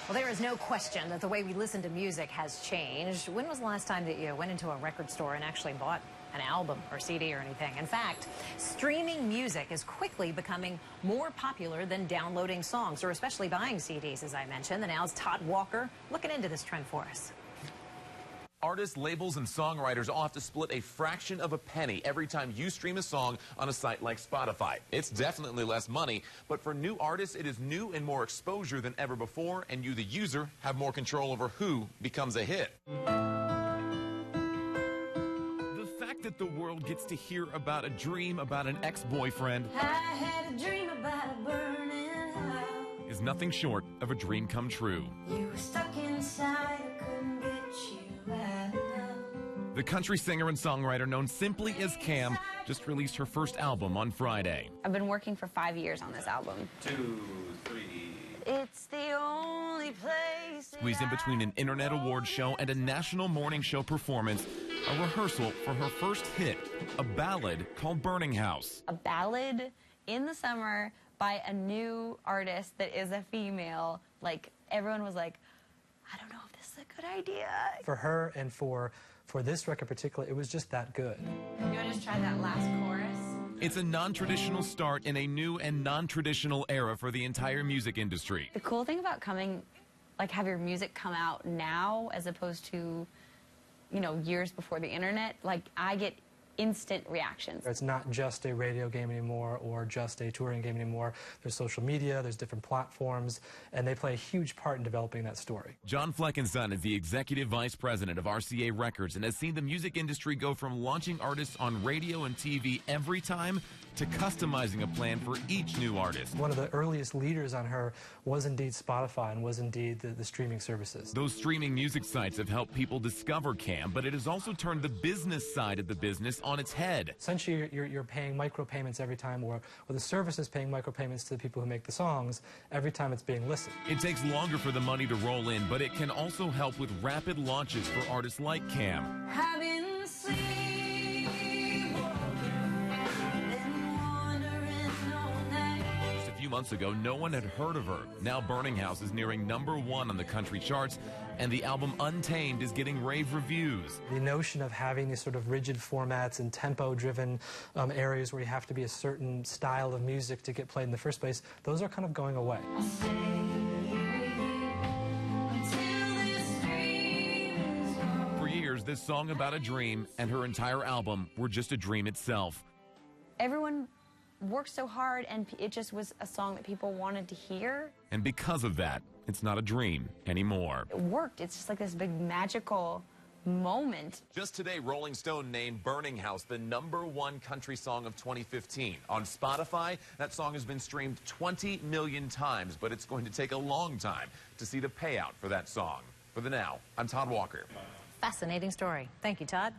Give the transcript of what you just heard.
Well, there is no question that the way we listen to music has changed. When was the last time that you went into a record store and actually bought an album or CD or anything? In fact, streaming music is quickly becoming more popular than downloading songs, or especially buying CDs, as I mentioned. And now's Todd Walker looking into this trend for us. Artists, labels, and songwriters all have to split a fraction of a penny every time you stream a song on a site like Spotify. It's definitely less money, but for new artists, it is new and more exposure than ever before, and you, the user, have more control over who becomes a hit. The fact that the world gets to hear about a dream about an ex-boyfriend I had a dream about a burning house. is nothing short of a dream come true. You were stuck inside, I couldn't get you out. The country singer and songwriter known simply as Cam just released her first album on Friday. I've been working for 5 years on this album. 2, 3. It's the only place. Squeezed in between an internet award show and a national morning show performance, a rehearsal for her first hit, a ballad called Burning House. A ballad in the summer by a new artist that is a female. Like, everyone was like, I don't know if this is a good idea. For her and for this record particularly, it was just that good. You want to just try that last chorus? It's a non-traditional start in a new and non-traditional era for the entire music industry. The cool thing about have your music come out now as opposed to, years before the internet, I get instant reactions. It's not just a radio game anymore or just a touring game anymore. There's social media, there's different platforms, and they play a huge part in developing that story. John Fleckenstein is the executive vice president of RCA Records and has seen the music industry go from launching artists on radio and TV every time to customizing a plan for each new artist. One of the earliest leaders on her was indeed Spotify and was indeed the streaming services. Those streaming music sites have helped people discover Cam, but it has also turned the business side of the business on its head. Essentially, you're paying micropayments every time, or the service is paying micropayments to the people who make the songs every time it's being listened. It takes longer for the money to roll in, but it can also help with rapid launches for artists like Cam. I've been sleepwalking, been wandering all night. Just a few months ago, no one had heard of her. Now Burning House is nearing #1 on the country charts, and the album Untamed is getting rave reviews. The notion of having these sort of rigid formats and tempo-driven areas where you have to be a certain style of music to get played in the first place, those are kind of going away. I'll stay until this dream is over. For years, this song about a dream and her entire album were just a dream itself. Everyone worked so hard, and it just was a song that people wanted to hear. And because of that, it's not a dream anymore. It worked. It's just like this big magical moment. Just today, Rolling Stone named Burning House the #1 country song of 2015. On Spotify, that song has been streamed 20 million times, but it's going to take a long time to see the payout for that song. For the now, I'm Todd Walker. Fascinating story. Thank you, Todd.